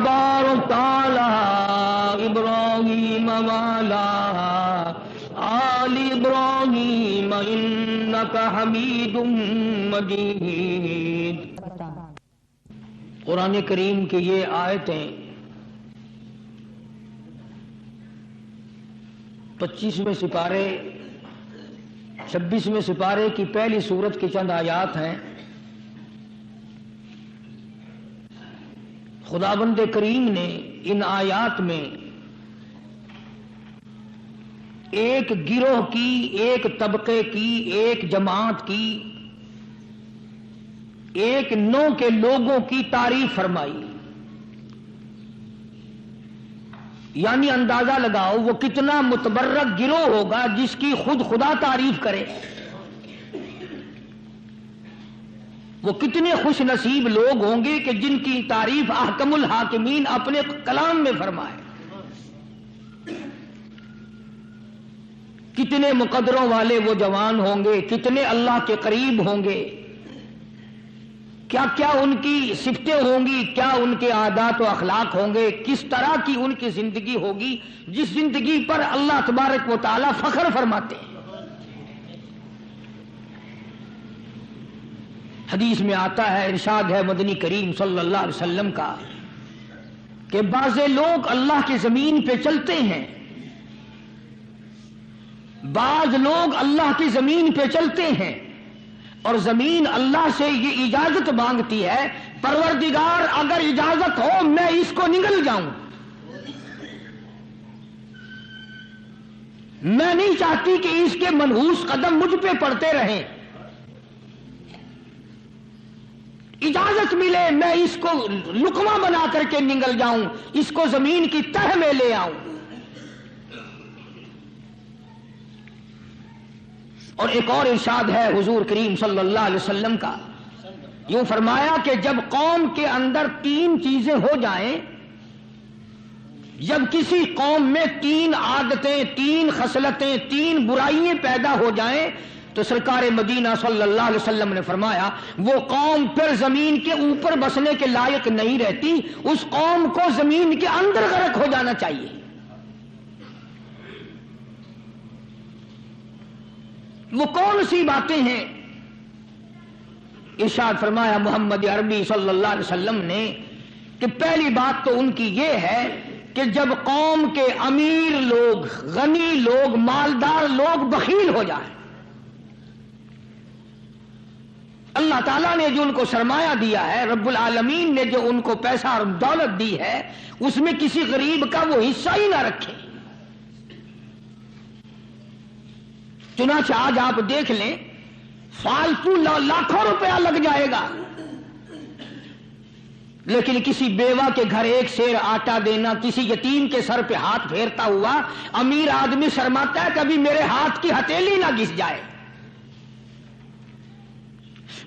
باركت على إبراهيم وعلى آل إبراهيم إنك حميد مجيد۔ قرآن کریم کی یہ آیتیں 25ویں سپارے 26ویں سپارے کی پہلی سورت کی چند آیات ہیں۔ خداوند کریم نے ان آیات میں ایک گروہ کی، ایک طبقے کی، ایک جماعت کی، ایک نوع کے لوگوں کی تعریف فرمائی۔ یعنی اندازہ لگاؤ وہ کتنا متبرک گروہ ہوگا جس کی خود خدا تعریف کرے، وہ کتنے خوش نصیب لوگ ہوں گے کہ جن کی تعریف احکم الحاکمین اپنے کلام میں فرمائے۔ کتنے مقدروں والے وہ جوان ہوں گے، کتنے اللہ کے قریب ہوں گے، کیا کیا ان کی صفتیں ہوں گی، کیا ان کے عادات و اخلاق ہوں گے، کس طرح کی ان کی زندگی ہوگی جس زندگی پر اللہ تبارک و تعالی فخر فرماتے ہیں۔ حدیث میں آتا ہے، ارشاد ہے مدنی کریم صلی اللہ علیہ وسلم کا کہ بعض لوگ اللہ کی زمین پہ چلتے ہیں، بعض لوگ اللہ کی زمین پہ چلتے ہیں اور زمین اللہ سے یہ اجازت مانگتی ہے، پروردگار اگر اجازت ہو میں اس کو نگل جاؤں، میں نہیں چاہتی کہ اس کے منحوس قدم مجھ پہ پڑتے رہیں، اجازت ملے میں اس کو لقمہ بنا کر کے نگل جاؤں، اس کو زمین کی تہ میں لے آؤں۔ اور ایک اور ارشاد ہے حضور کریم صلی اللہ علیہ وسلم کا، یوں فرمایا کہ جب قوم کے اندر 3 چیزیں ہو جائیں، جب کسی قوم میں 3 عادتیں، 3 خصلتیں، 3 برائیاں پیدا ہو جائیں تو سرکار مدینہ صلی اللہ علیہ وسلم نے فرمایا وہ قوم پھر زمین کے اوپر بسنے کے لائق نہیں رہتی، اس قوم کو زمین کے اندر غرق ہو جانا چاہیے۔ وہ کون سی باتیں ہیں؟ ارشاد فرمایا محمد عربی صلی اللہ علیہ وسلم نے کہ پہلی بات تو ان کی یہ ہے کہ جب قوم کے امیر لوگ، غنی لوگ، مالدار لوگ بخیل ہو جائیں، اللہ تعالیٰ نے جو ان کو سرمایہ دیا ہے، رب العالمین نے جو ان کو پیسہ اور دولت دی ہے، اس میں کسی غریب کا وہ حصہ ہی نہ رکھے۔ چنانچہ آج آپ دیکھ لیں فالتو لاکھوں روپیہ لگ جائے گا، لیکن کسی بیوہ کے گھر 1 سیر آٹا دینا، کسی یتیم کے سر پہ ہاتھ پھیرتا ہوا امیر آدمی شرماتا ہے کبھی میرے ہاتھ کی ہتھیلی نہ گھس جائے۔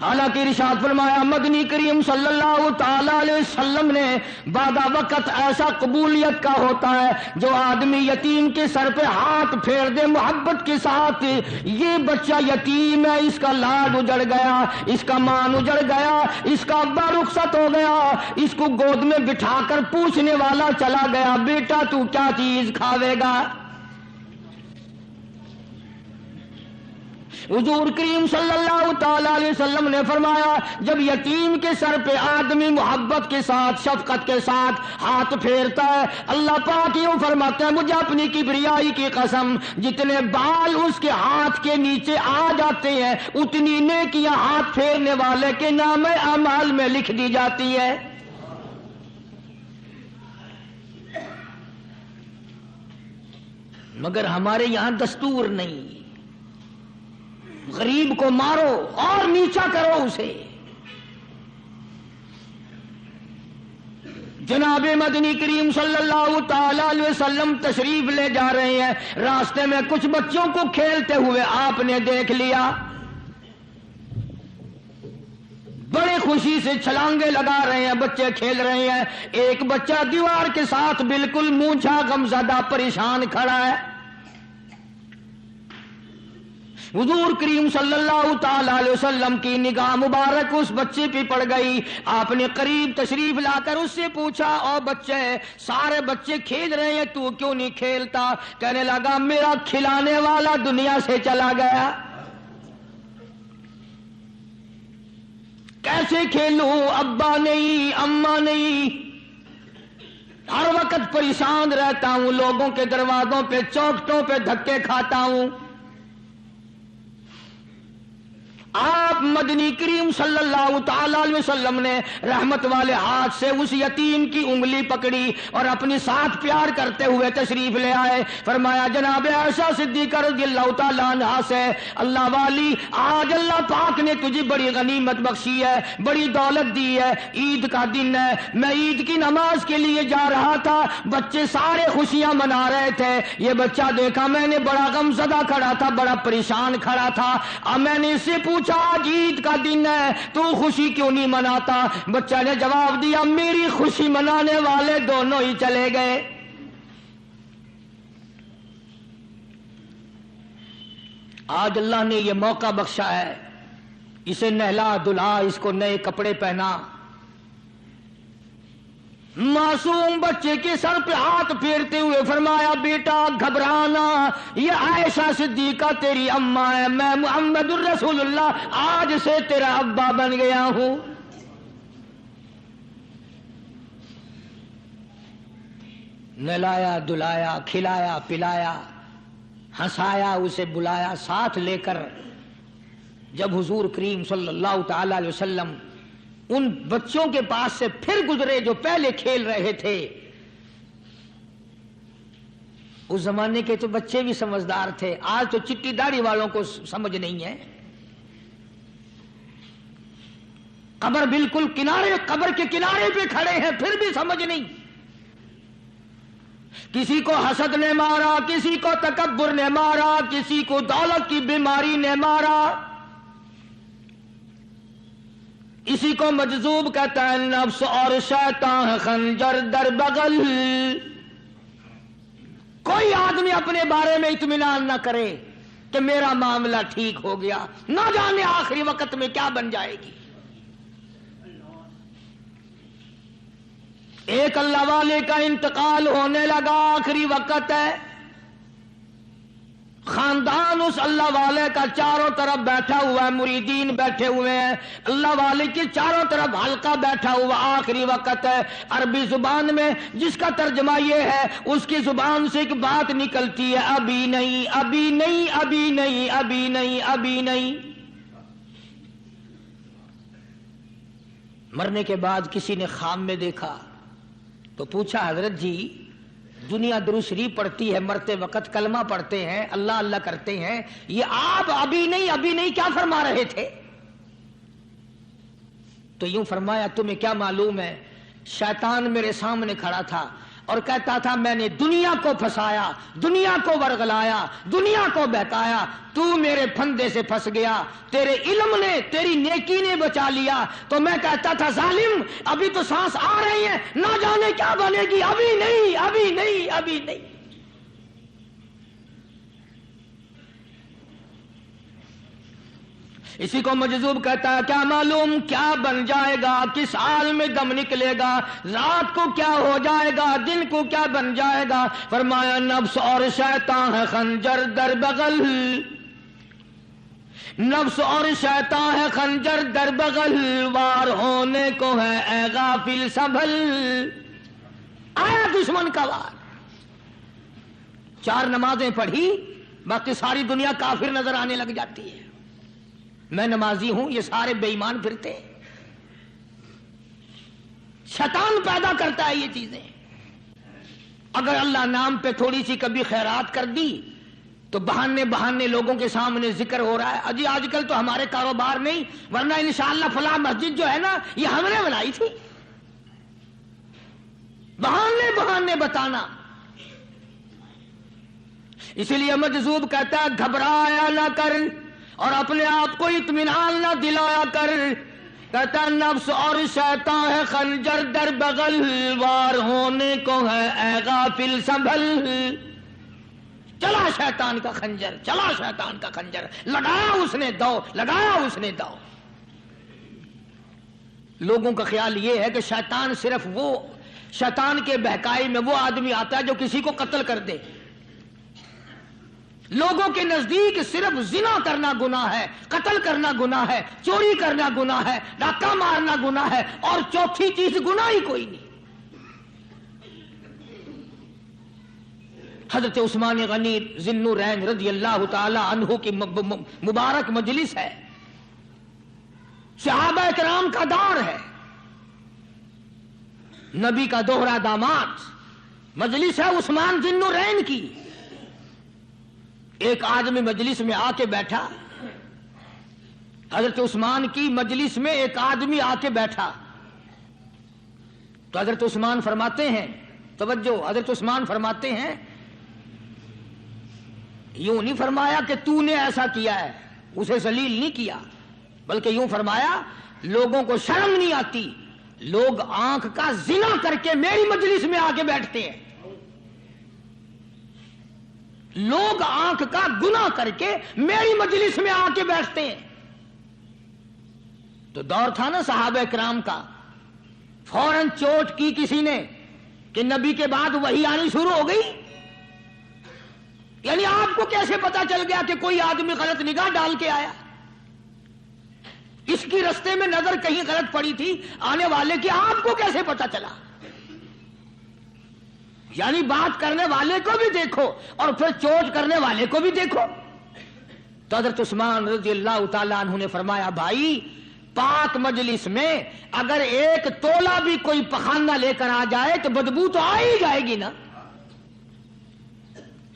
حالانکہ ارشاد فرمایا مدنی کریم صلی اللہ تعالی علیہ وسلم نے بعد وقت ایسا قبولیت کا ہوتا ہے جو آدمی یتیم کے سر پہ ہاتھ پھیر دے محبت کے ساتھ، یہ بچہ یتیم ہے، اس کا لاڈ اجڑ گیا، اس کا مان اجڑ گیا، اس کا ابا رخصت ہو گیا، اس کو گود میں بٹھا کر پوچھنے والا چلا گیا بیٹا تو کیا چیز کھاوے گا؟ حضور کریم صلی اللہ تعالی علیہ وسلم نے فرمایا جب یتیم کے سر پہ آدمی محبت کے ساتھ، شفقت کے ساتھ ہاتھ پھیرتا ہے، اللہ پاک یوں فرماتا ہے مجھے اپنی کبریائی کی قسم جتنے بال اس کے ہاتھ کے نیچے آ جاتے ہیں اتنی نیکیاں ہاتھ پھیرنے والے کے نام اعمال میں لکھ دی جاتی ہے۔ مگر ہمارے یہاں دستور نہیں، غریب کو مارو اور نیچا کرو اسے۔ جناب مدنی کریم صلی اللہ تعالی علیہ وسلم تشریف لے جا رہے ہیں، راستے میں کچھ بچوں کو کھیلتے ہوئے آپ نے دیکھ لیا، بڑے خوشی سے چھلانگے لگا رہے ہیں، بچے کھیل رہے ہیں، ایک بچہ دیوار کے ساتھ بالکل مونچھا غمزدہ پریشان کھڑا ہے۔ حضور کریم صلی اللہ تعالی علیہ وسلم کی نگاہ مبارک اس بچے پہ پڑ گئی. آپ نے قریب تشریف لا کر اس سے پوچھا، او بچے، سارے بچے کھیل رہے ہیں، تو کیوں نہیں کھیلتا؟ کہنے لگا میرا کھلانے والا دنیا سے چلا گیا، کیسے کھیلوں؟ ابا نہیں، اماں نہیں، ہر وقت پریشان رہتا ہوں، لوگوں کے دروازوں پہ چوکھٹوں پہ دھکے کھاتا ہوں. آپ مدنی کریم صلی اللہ تعالی علیہ وسلم نے رحمت والے ہاتھ سے اس یتیم کی انگلی پکڑی اور اپنی ساتھ پیار کرتے ہوئے تشریف لے آئے. فرمایا جناب عائشہ صدیقہ رضی اللہ تعالی عنہا سے، اللہ والی، آج اللہ پاک نے تجھے بڑی غنیمت بخشی ہے، بڑی دولت دی ہے، عید کا دن ہے، میں عید کی نماز کے لیے جا رہا تھا، بچے سارے خوشیاں منا رہے تھے، یہ بچہ دیکھا میں نے بڑا غم زدہ کھڑا تھا، بڑا پریشان کھڑا تھا. اب میں نے اس سے پوچھا آج عید کا دن ہے تو خوشی کیوں نہیں مناتا؟ بچہ نے جواب دیا میری خوشی منانے والے دونوں ہی چلے گئے. آج اللہ نے یہ موقع بخشا ہے، اسے نہلا دھلا، اس کو نئے کپڑے پہنا. معصوم بچے کے سر پہ ہاتھ پھیرتے ہوئے فرمایا بیٹا گھبرانا، یہ عائشہ صدیقہ تیری اماں ہے، میں محمد الرسول اللہ آج سے تیرا ابا بن گیا ہوں. نہلایا دلایا، کھلایا پلایا، ہنسایا، اسے بلایا ساتھ لے کر. جب حضور کریم صلی اللہ تعالی علیہ وسلم ان بچوں کے پاس سے پھر گزرے جو پہلے کھیل رہے تھے، اس زمانے کے تو بچے بھی سمجھدار تھے، آج تو چٹی داڑھی والوں کو سمجھ نہیں ہے. قبر بالکل کنارے، قبر کے کنارے پہ کھڑے ہیں پھر بھی سمجھ نہیں. کسی کو حسد نے مارا، کسی کو تکبر نے مارا، کسی کو دولت کی بیماری نے مارا، اسی کو مجذوب کہتا ہے. نفس اور شیطان خنجر در بغل. کوئی آدمی اپنے بارے میں اطمینان نہ کرے کہ میرا معاملہ ٹھیک ہو گیا، نہ جانے آخری وقت میں کیا بن جائے گی. ایک اللہ والے کا انتقال ہونے لگا، آخری وقت ہے. خاندان اس اللہ والے کا چاروں طرف بیٹھا ہوا ہے، مریدین بیٹھے ہوئے ہیں، اللہ والے کے چاروں طرف حلقہ بیٹھا ہوا، آخری وقت ہے. عربی زبان میں جس کا ترجمہ یہ ہے، اس کی زبان سے ایک بات نکلتی ہے، ابھی نہیں، ابھی نہیں، ابھی نہیں، ابھی نہیں، ابھی نہیں. مرنے کے بعد کسی نے خواب میں دیکھا تو پوچھا حضرت جی دنیا درود شریف پڑھتی ہے، مرتے وقت کلمہ پڑھتے ہیں، اللہ اللہ کرتے ہیں، یہ آپ ابھی نہیں ابھی نہیں کیا فرما رہے تھے؟ تو یوں فرمایا تمہیں کیا معلوم ہے، شیطان میرے سامنے کھڑا تھا اور کہتا تھا میں نے دنیا کو پھنسایا، دنیا کو ورغلایا، دنیا کو بہکایا، تو میرے پھندے سے پھنس گیا، تیرے علم نے، تیری نیکی نے بچا لیا. تو میں کہتا تھا ظالم ابھی تو سانس آ رہی ہے، نہ جانے کیا بنے گی، ابھی نہیں، ابھی نہیں، ابھی نہیں. اسی کو مجذوب کہتا ہے کیا معلوم کیا بن جائے گا، کس حال میں دم نکلے گا، رات کو کیا ہو جائے گا، دن کو کیا بن جائے گا. فرمایا نفس اور شیطان ہے خنجر در بغل، نفس اور شیطان ہے خنجر در بغل، وار ہونے کو ہے اے غافل سنبھل. آیا دشمن کا وار. 4 نمازیں پڑھی، باقی ساری دنیا کافر نظر آنے لگ جاتی ہے. میں نمازی ہوں، یہ سارے بے ایمان پھرتے ہیں. شیطان پیدا کرتا ہے یہ چیزیں. اگر اللہ نام پہ تھوڑی سی کبھی خیرات کر دی تو بہانے لوگوں کے سامنے ذکر ہو رہا ہے، اجی آج کل تو ہمارے کاروبار نہیں، ورنہ انشاءاللہ فلاں مسجد جو ہے نا یہ ہم نے بنائی تھی. بہانے بتانا. اسی لیے مجذوب کہتا ہے گھبرایا نہ کر اور اپنے آپ کو اطمینان نہ دلایا کر. کہتا نفس اور شیطان ہے خنجر در بغل، وار ہونے کو ہے اے غافل سنبھل. چلا شیطان کا خنجر، چلا شیطان کا خنجر، لگایا اس نے دو، لگایا اس نے دو۔ لوگوں کا خیال یہ ہے کہ شیطان صرف وہ، شیطان کے بہکائی میں وہ آدمی آتا ہے جو کسی کو قتل کر دے۔ لوگوں کے نزدیک صرف زنا کرنا گناہ ہے، قتل کرنا گناہ ہے، چوری کرنا گناہ ہے، ڈاکہ مارنا گناہ ہے، اور چوتھی چیز گناہ ہی کوئی نہیں۔ حضرت عثمان غنی ذی النورین رضی اللہ تعالی عنہ کی مبارک مجلس ہے، صحابہ کرام کا دور ہے، نبی کا دوہرا داماد، مجلس ہے عثمان ذی النورین کی۔ ایک آدمی مجلس میں آ کے بیٹھا، حضرت عثمان کی مجلس میں ایک آدمی آ کے بیٹھا تو حضرت عثمان فرماتے ہیں، توجہ، حضرت عثمان فرماتے ہیں، یوں نہیں فرمایا کہ تو نے ایسا کیا ہے، اسے ذلیل نہیں کیا، بلکہ یوں فرمایا لوگوں کو شرم نہیں آتی، لوگ آنکھ کا زنا کر کے میری مجلس میں آ کے بیٹھتے ہیں، لوگ آنکھ کا گناہ کر کے میری مجلس میں آ کے بیٹھتے ہیں۔ تو دور تھا نا صحابہ کرام کا، فوراً چوٹ کی کسی نے کہ نبی کے بعد وحی آنی شروع ہو گئی۔ یعنی آپ کو کیسے پتا چل گیا کہ کوئی آدمی غلط نگاہ ڈال کے آیا؟ اس کی رستے میں نظر کہیں غلط پڑی تھی آنے والے کی، آپ کو کیسے پتا چلا؟ یعنی بات کرنے والے کو بھی دیکھو اور پھر چوٹ کرنے والے کو بھی دیکھو۔ تو حضرت عثمان رضی اللہ تعالیٰ عنہ نے فرمایا، بھائی پاک مجلس میں اگر ایک تولا بھی کوئی پخانہ لے کر آ جائے تو بدبو تو آ ہی جائے گی نا۔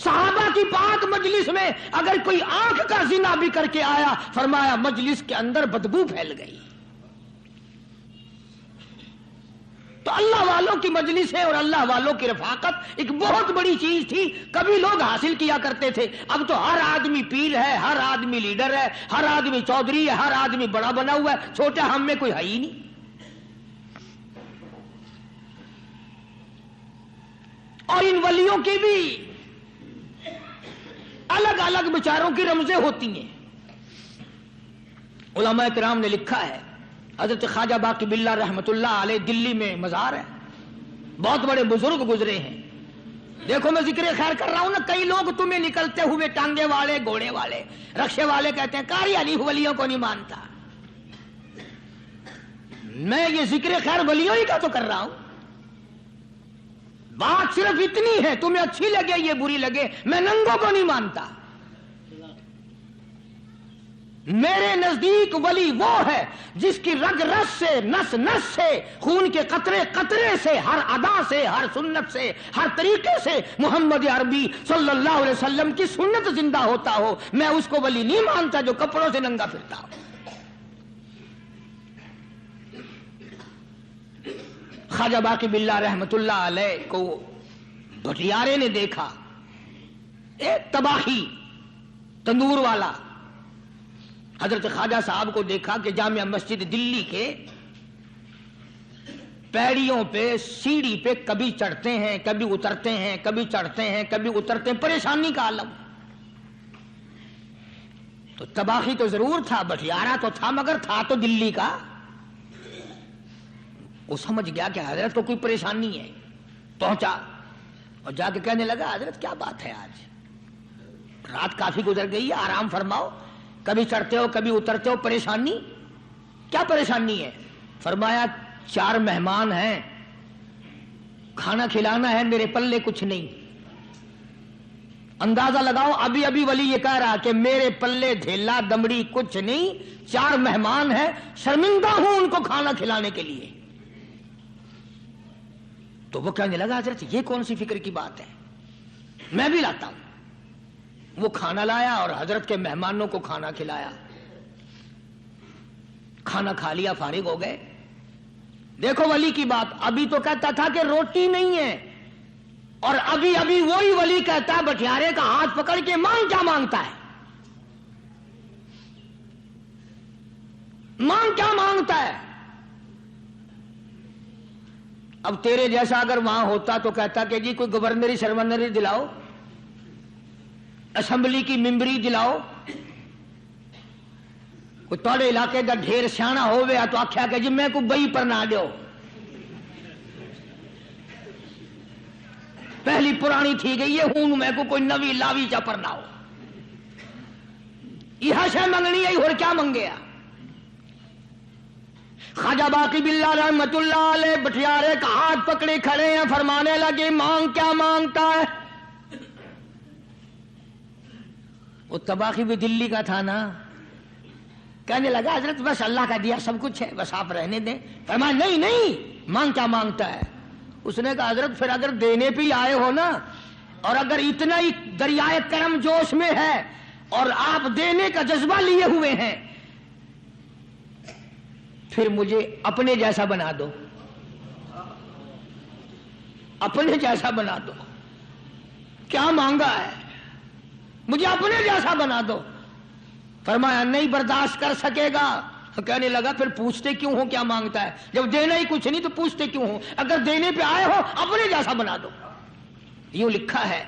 صحابہ کی پاک مجلس میں اگر کوئی آنکھ کا زنا بھی کر کے آیا، فرمایا مجلس کے اندر بدبو پھیل گئی۔ تو اللہ والوں کی مجلس ہے اور اللہ والوں کی رفاقت ایک بہت بڑی چیز تھی، کبھی لوگ حاصل کیا کرتے تھے، اب تو ہر آدمی پیر ہے، ہر آدمی لیڈر ہے، ہر آدمی چودھری ہے، ہر آدمی بڑا بنا ہوا ہے، چھوٹا ہم میں کوئی ہے ہی نہیں۔ اور ان ولیوں کی بھی الگ الگ بیچاروں کی رمزیں ہوتی ہیں۔ علماء کرام نے لکھا ہے، حضرت خواجہ باقی باللہ رحمت اللہ علیہ دلی میں مزار ہے، بہت بڑے بزرگ گزرے ہیں۔ دیکھو میں ذکر خیر کر رہا ہوں نا، کئی لوگ تمہیں نکلتے ہوئے ٹانگے والے، گھوڑے والے، رکشے والے کہتے ہیں قاری علی ولیوں کو نہیں مانتا۔ میں یہ ذکر خیر ولیوں ہی کا تو کر رہا ہوں۔ بات صرف اتنی ہے، تمہیں اچھی لگے یہ بری لگے، میں ننگوں کو نہیں مانتا۔ میرے نزدیک ولی وہ ہے جس کی رگ رس سے، نس نس سے، خون کے قطرے قطرے سے، ہر ادا سے، ہر سنت سے، ہر طریقے سے محمد عربی صلی اللہ علیہ وسلم کی سنت زندہ ہوتا ہو۔ میں اس کو ولی نہیں مانتا جو کپڑوں سے ننگا پھرتا ہو۔ خواجہ باقی باللہ رحمت اللہ علیہ کو بھٹیارے نے دیکھا، ایک تباہی تندور والا، حضرت خواجہ صاحب کو دیکھا کہ جامع مسجد دلی کے پیڑیوں پہ، سیڑھی پہ کبھی چڑھتے ہیں، کبھی اترتے ہیں، کبھی چڑھتے ہیں، کبھی اترتے ہیں، پریشانی کا عالم۔ تو تباہی تو ضرور تھا، بٹیارہ تو تھا، مگر تھا تو دلی کا۔ وہ سمجھ گیا کہ حضرت کو کوئی پریشانی ہے، پہنچا اور جا کے کہنے لگا، حضرت کیا بات ہے، آج رات کافی گزر گئی ہے، آرام فرماؤ، کبھی چڑھتے ہو کبھی اترتے ہو، پریشانی کیا پریشانی ہے؟ فرمایا 4 مہمان ہیں، کھانا کھلانا ہے، میرے پلے کچھ نہیں۔ اندازہ لگاؤ، ابھی ابھی ولی یہ کہہ رہا کہ میرے پلے دھیلا دمڑی کچھ نہیں، 4 مہمان ہیں، شرمندہ ہوں ان کو کھانا کھلانے کے لیے۔ تو وہ کہنے لگا، حضرت یہ کون سی فکر کی بات ہے، میں بھی لاتا ہوں۔ وہ کھانا لایا اور حضرت کے مہمانوں کو کھانا کھلایا، کھانا کھا لیا، فارغ ہو گئے۔ دیکھو ولی کی بات، ابھی تو کہتا تھا کہ روٹی نہیں ہے، اور ابھی ابھی وہی ولی کہتا ہے بٹیارے کا ہاتھ پکڑ کے، مانگ کیا مانگتا ہے، مانگ کیا مانگتا ہے۔ اب تیرے جیسا اگر وہاں ہوتا تو کہتا کہ جی کوئی گورنری شرمنری دلاؤ، اسمبلی کی ممبری دلاؤ، کوئی تھوڑے علاقے کا ڈھیر سیاح ہوئے تو آخیا کہ جی میں کو بئی پر نہ دیو، پہلی پرانی تھی گئی ہے ہوں میں کو کوئی نوی لاوی چا پر نہ ہو، یہ شے منگنی ہے اور کیا منگیا۔ خواجہ باقی باللہ رحمت اللہ علیہ بٹیارے کا ہاتھ پکڑے کھڑے ہیں، فرمانے لگے مانگ کیا مانگتا ہے؟ وہ تباخی بھی دلی کا تھا نا، کہنے لگا حضرت بس اللہ کا دیا سب کچھ ہے، بس آپ رہنے دیں۔ فرمایا نہیں نہیں، مانگ کیا مانگتا ہے؟ اس نے کہا حضرت پھر اگر دینے پہ ہی آئے ہو نا، اور اگر اتنا ہی دریائے کرم جوش میں ہے اور آپ دینے کا جذبہ لیے ہوئے ہیں، پھر مجھے اپنے جیسا بنا دو، اپنے جیسا بنا دو۔ کیا مانگا ہے؟ مجھے اپنے جیسا بنا دو۔ فرمایا نہیں برداشت کر سکے گا۔ کہنے لگا پھر پوچھتے کیوں ہو کیا مانگتا ہے؟ جب دینا ہی کچھ نہیں تو پوچھتے کیوں ہو؟ اگر دینے پہ آئے ہو اپنے جیسا بنا دو۔ یوں لکھا ہے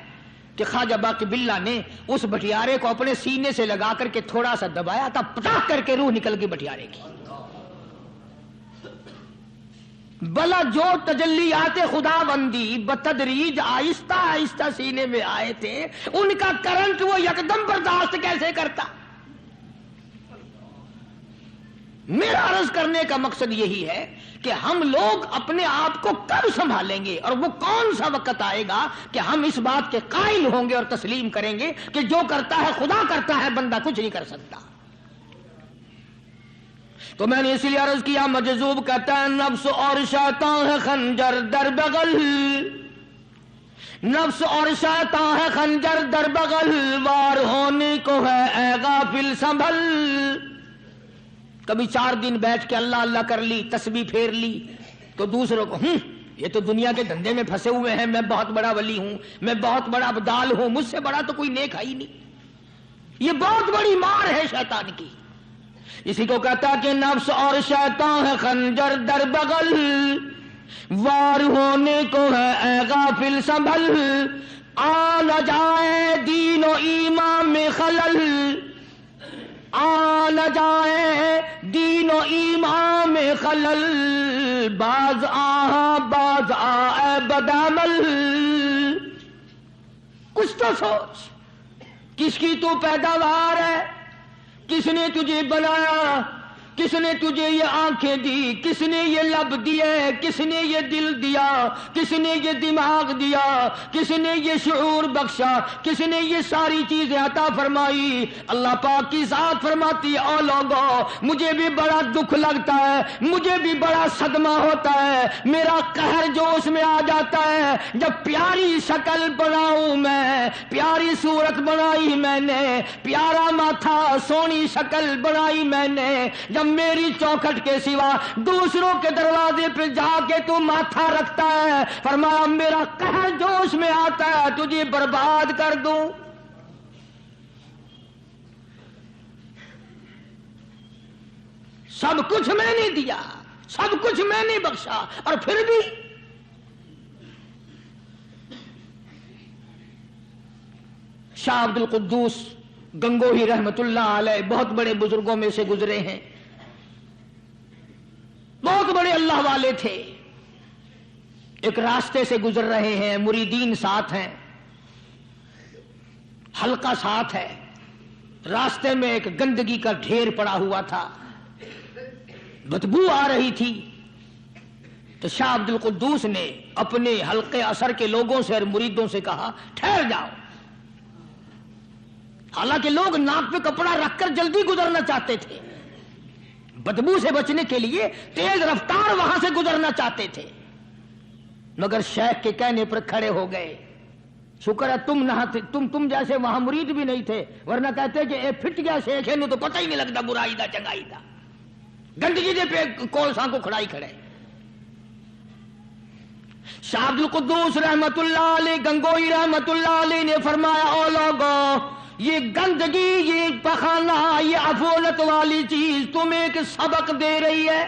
کہ خواجہ باقی باللہ نے اس بٹیارے کو اپنے سینے سے لگا کر کے تھوڑا سا دبایا تھا، پٹاخ کر کے روح نکل گئی بٹیارے کی۔ بلا جو تجلیات خدا بندی بتدریج آہستہ آہستہ سینے میں آئے تھے، ان کا کرنٹ وہ یکدم برداشت کیسے کرتا؟ میرا عرض کرنے کا مقصد یہی ہے کہ ہم لوگ اپنے آپ کو کب سنبھالیں گے، اور وہ کون سا وقت آئے گا کہ ہم اس بات کے قائل ہوں گے اور تسلیم کریں گے کہ جو کرتا ہے خدا کرتا ہے، بندہ کچھ نہیں کر سکتا۔ تو میں نے اس لیے عرض کیا، مجذوب کہتا ہے نفس اور شیطان ہے خنجر در بغل، نفس اور شیطان ہے خنجر در بغل، وار ہونے کو ہے اے غافل سنبھل۔ کبھی 4 دن بیٹھ کے اللہ اللہ کر لی، تسبیح پھیر لی، تو دوسروں کو یہ تو دنیا کے دھندے میں پھنسے ہوئے ہیں، میں بہت بڑا ولی ہوں، میں بہت بڑا ابدال ہوں، مجھ سے بڑا تو کوئی نیک ہے ہی نہیں۔ یہ بہت بڑی مار ہے شیطان کی۔ اسی کو کہتا کہ نفس اور شیطان ہے خنجر در بغل، وار ہونے کو ہے اے غافل سنبھل، آ نہ جائے دین و ایمان میں خلل، آ نہ جائے دین و ایمان میں خلل، باز باز آئے بدعمل۔ کچھ تو سوچ، کس کی تو پیداوار ہے؟ کس نے تجھے بنایا؟ کس نے تجھے یہ آنکھیں دی؟ کس نے یہ لب دیے؟ کس نے یہ دل دیا؟ کس نے یہ دماغ دیا؟ کس نے یہ شعور بخشا؟ کس نے یہ ساری چیزیں عطا فرمائی؟ اللہ پاک کی ذات فرماتی ہے او لوگو، مجھے بھی بڑا دکھ لگتا ہے، مجھے بھی بڑا صدمہ ہوتا ہے، میرا قہر جوش میں آ جاتا ہے جب پیاری شکل بناؤں میں، پیاری صورت بنائی میں نے، پیارا ماتھا سونی شکل بنائی میں نے، جب میری چوکھٹ کے سوا دوسروں کے دروازے پہ جا کے تو ماتھا رکھتا ہے، فرمایا میرا قہر جوش میں آتا ہے تجھے برباد کر دوں۔ سب کچھ میں نے دیا، سب کچھ میں نے بخشا، اور پھر بھی شاہ عبد القدوس گنگوہی رحمت اللہ علیہ بہت بڑے بزرگوں میں سے گزرے ہیں، بہت بڑے اللہ والے تھے۔ ایک راستے سے گزر رہے ہیں، مریدین ساتھ ہیں، حلقہ ساتھ ہے، راستے میں ایک گندگی کا ڈھیر پڑا ہوا تھا، بدبو آ رہی تھی، تو شاہ عبد القدوس نے اپنے حلقے اثر کے لوگوں سے اور مریدوں سے کہا ٹھہر جاؤ۔ حالانکہ لوگ ناک پہ کپڑا رکھ کر جلدی گزرنا چاہتے تھے، بدبو سے بچنے کے لیے تیز رفتار وہاں سے گزرنا چاہتے تھے، مگر شیخ کے کہنے پر کھڑے ہو گئے۔ شکر ہے تم نہ تھے، تم جیسے وہاں مرید بھی نہیں تھے، ورنہ کہتے کہ اے پھٹ گیا شیخ ہے نو تو پتہ ہی نہیں لگتا برائی دا چنگائی دا، گندگی دے پہ کولساں کو کھڑائی کھڑے۔ شاہ عبد القدوس رحمت اللہ علیہ گنگوئی رحمت اللہ علیہ نے فرمایا او لوگو، یہ گندگی، یہ پخانہ، یہ افولت والی چیز تمہیں ایک سبق دے رہی ہے۔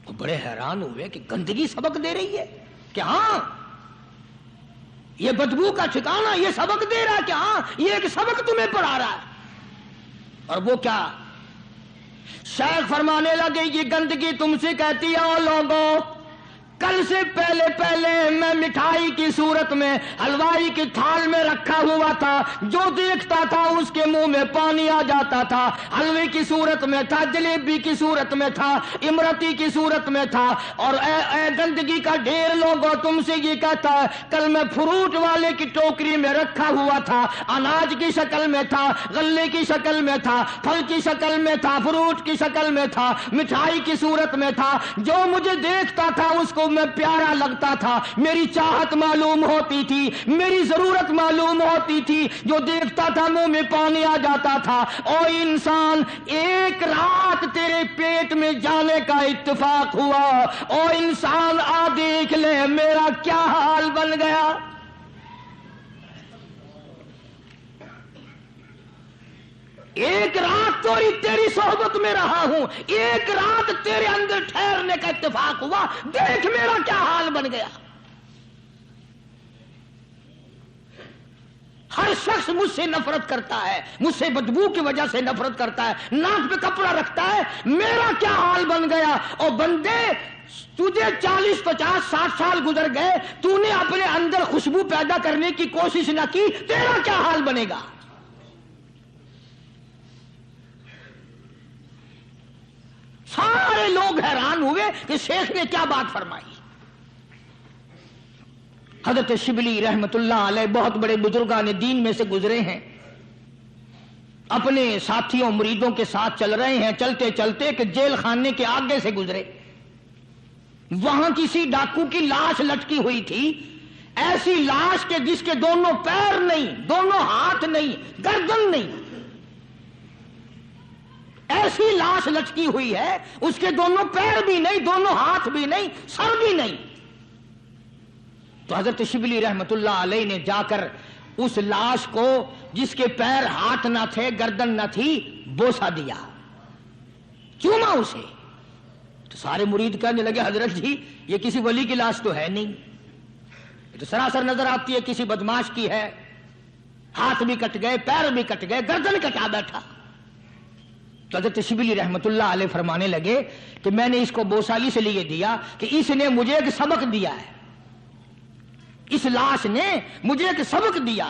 تو بڑے حیران ہوئے کہ گندگی سبق دے رہی ہے کہ ہاں یہ بدبو کا ٹھکانہ، یہ سبق دے رہا ہے کہ ہاں یہ ایک سبق تمہیں پڑھا رہا ہے. اور وہ کیا؟ شیخ فرمانے لگے یہ گندگی تم سے کہتی ہے او لوگوں، کل سے پہلے میں مٹھائی کی صورت میں حلوائی کی تھال میں رکھا ہوا تھا، جو دیکھتا تھا اس کے منہ میں پانی آ جاتا تھا. حلوے کی صورت میں تھا، جلیبی کی صورت میں تھا، امرتی کی صورت میں تھا. اور اے گندگی کا ڈھیر لوگوں، تم سے یہ کہتا ہے کل میں فروٹ والے کی ٹوکری میں رکھا ہوا تھا، اناج کی شکل میں تھا، غلے کی شکل میں تھا، پھل کی شکل میں تھا، فروٹ کی شکل میں تھا، مٹھائی کی صورت میں تھا. جو مجھے دیکھتا تھا اس کو میں پیارا لگتا تھا، میری چاہت معلوم ہوتی تھی، میری ضرورت معلوم ہوتی تھی. جو دیکھتا تھا منہ میں پانی آ جاتا تھا. او انسان، ایک رات تیرے پیٹ میں جانے کا اتفاق ہوا. او انسان آ دیکھ لے میرا کیا حال بن گیا. ایک رات تیری صحبت میں رہا ہوں، ایک رات تیرے اندر ٹھہرنے کا اتفاق ہوا، دیکھ میرا کیا حال بن گیا. ہر شخص مجھ سے نفرت کرتا ہے، مجھ سے بدبو کی وجہ سے نفرت کرتا ہے، ناک پہ کپڑا رکھتا ہے، میرا کیا حال بن گیا. اور بندے، تجھے 40 50 60 سال گزر گئے، تو نے اپنے اندر خوشبو پیدا کرنے کی کوشش نہ کی، تیرا کیا حال بنے گا. سارے لوگ حیران ہوئے کہ شیخ نے کیا بات فرمائی. حضرت شبلی رحمت اللہ علیہ بہت بڑے بزرگان دین میں سے گزرے ہیں، اپنے ساتھیوں مریدوں کے ساتھ چل رہے ہیں، چلتے چلتے کہ جیل خانے کے آگے سے گزرے. وہاں کسی ڈاکو کی لاش لٹکی ہوئی تھی، ایسی لاش کہ جس کے دونوں پیر نہیں، دونوں ہاتھ نہیں، گردن نہیں، ایسی لاش لٹکی ہوئی ہے، اس کے دونوں پیر بھی نہیں، دونوں ہاتھ بھی نہیں، سر بھی نہیں. تو حضرت شبلی رحمت اللہ علیہ نے جا کر اس لاش کو، جس کے پیر ہاتھ نہ تھے، گردن نہ تھی، بوسا دیا، چوما اسے. تو سارے مرید کہنے لگے حضرت جی یہ کسی ولی کی لاش تو ہے نہیں، یہ تو سراسر نظر آتی ہے کسی بدماش کی ہے. ہاتھ بھی کٹ گئے، پیر بھی کٹ گئے، گردن کٹا بیٹھا. تو حضرت شبلی رحمت اللہ علیہ فرمانے لگے کہ میں نے اس کو بوسا اس لیے دیا کہ اس نے مجھے ایک سبق دیا ہے، اس لاش نے مجھے ایک سبق دیا.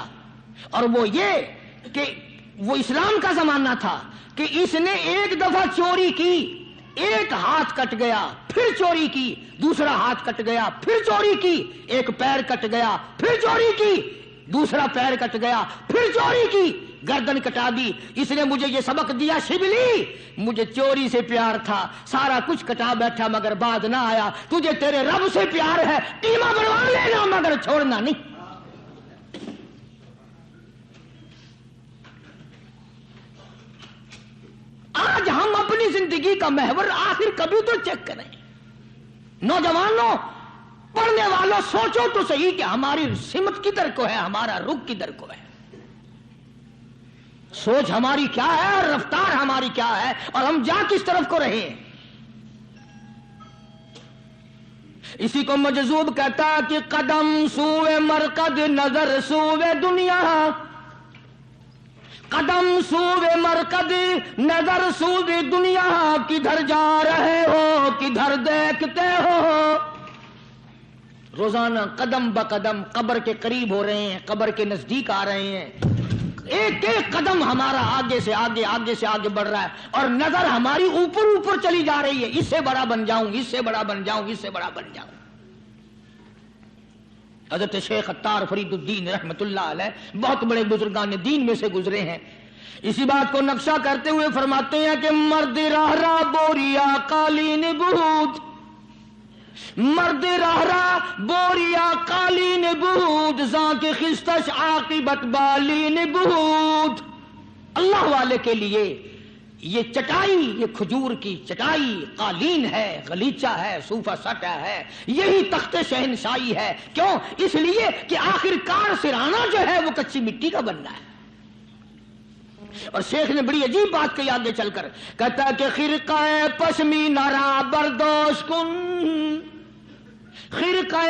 اور وہ یہ کہ وہ اسلام کا زمانہ تھا کہ اس نے ایک دفعہ چوری کی، ایک ہاتھ کٹ گیا، پھر چوری کی، دوسرا ہاتھ کٹ گیا، پھر چوری کی، ایک پیر کٹ گیا، پھر چوری کی، دوسرا پیر کٹ گیا، پھر چوری کی، گردن کٹا دی. اس نے مجھے یہ سبق دیا شبلی مجھے چوری سے پیار تھا، سارا کچھ کٹا بیٹھا مگر بات نہ آیا. تجھے تیرے رب سے پیار ہے، قیمہ بنوا لینا مگر چھوڑنا نہیں. آج ہم اپنی زندگی کا محور آخر کبھی تو چیک کریں. نوجوانوں، پڑھنے والوں، سوچو تو صحیح کہ ہماری سمت کدھر کو ہے، ہمارا رخ کدھر کو ہے، سوچ ہماری کیا ہے اور رفتار ہماری کیا ہے، اور ہم جا کس طرف کو رہے ہیں. اسی کو مجذوب کہتا کہ قدم سوئے مرکز، نظر سوئے دنیا، قدم سوئے مرکز، نظر سوئے دنیا، کدھر جا رہے ہو کدھر دیکھتے ہو. روزانہ قدم بقدم قبر کے قریب ہو رہے ہیں، قبر کے نزدیک آ رہے ہیں. ایک ایک قدم ہمارا آگے سے آگے، آگے سے آگے بڑھ رہا ہے، اور نظر ہماری اوپر اوپر چلی جا رہی ہے. اس سے بڑا بن جاؤں، اس سے بڑا بن جاؤں، اس سے بڑا بن جاؤں. حضرت شیخ عطار فرید الدین رحمت اللہ علیہ بہت بڑے بزرگان دین میں سے گزرے ہیں. اسی بات کو نقشہ کرتے ہوئے فرماتے ہیں کہ مرد راہ راہ بوریا قالین بود، مرد راہ راہ بوریا قالین بود، زاں کے خستش عاقبت بالین بود. اللہ والے کے لیے یہ چٹائی، یہ کھجور کی چٹائی قالین ہے، غلیچہ ہے، صوفہ سٹا ہے، یہی تخت شہنشاہی ہے. کیوں؟ اس لیے کہ آخر کار سرانہ جو ہے وہ کچی مٹی کا بننا ہے. اور شیخ نے بڑی عجیب بات کہی آگے چل کر، کہتا ہے کہ خرقہ پشمینہ را بردوش کن، خرقہ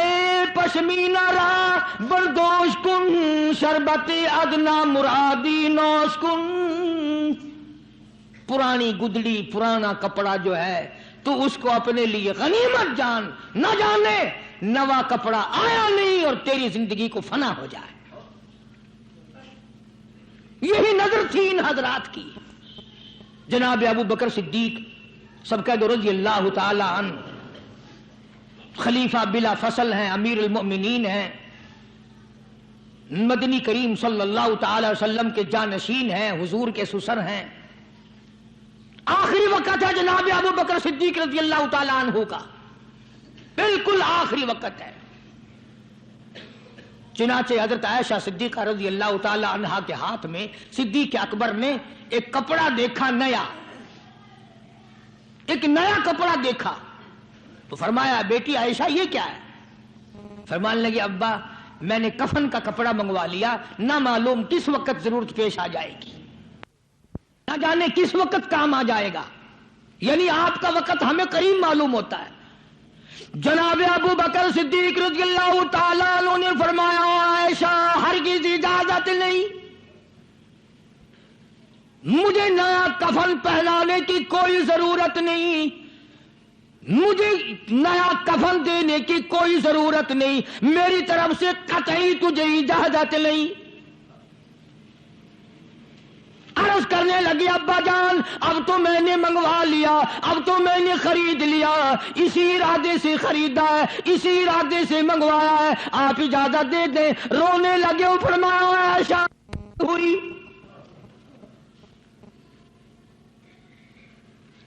پشمینہ را بردوش کن، شربت ادنا مرادی نوش کن. پرانی گدڑی پرانا کپڑا جو ہے تو اس کو اپنے لیے غنیمت جان، نہ جانے نوا کپڑا آیا نہیں اور تیری زندگی کو فنا ہو جائے. یہی نظر تھی ان حضرات کی. جناب ابو بکر صدیق سبقہ رضی اللہ تعالی عنہ خلیفہ بلا فصل ہیں، امیر المؤمنین ہیں، مدنی کریم صلی اللہ تعالی وسلم کے جانشین ہیں، حضور کے سسر ہیں. آخری وقت ہے جناب ابو بکر صدیق رضی اللہ تعالی عنہ کا، بالکل آخری وقت ہے. چنانچہ حضرت عائشہ صدیقہ رضی اللہ تعالی عنہا کے ہاتھ میں صدیق اکبر نے ایک کپڑا دیکھا، ایک نیا کپڑا دیکھا تو فرمایا بیٹی عائشہ یہ کیا ہے؟ فرمانے لگے ابا میں نے کفن کا کپڑا منگوا لیا، نہ معلوم کس وقت ضرورت پیش آ جائے گی، نہ جانے کس وقت کام آ جائے گا. یعنی آپ کا وقت ہمیں قریب معلوم ہوتا ہے. جناب ابو بکر صدیق رضی اللہ تعالیٰ عنہ نے فرمایا عائشہ ہرگز اجازت نہیں، مجھے نیا کفن پہنانے کی کوئی ضرورت نہیں، مجھے نیا کفن دینے کی کوئی ضرورت نہیں، میری طرف سے قطعی تجھے اجازت نہیں. عرض کرنے لگی ابا جان اب تو میں نے منگوا لیا، اب تو میں نے خرید لیا، اسی ارادے سے خریدا ہے، اسی ارادے سے منگوایا ہے، آپ اجازت دے دیں. رونے لگے. فرمایا عائشہ ہوئی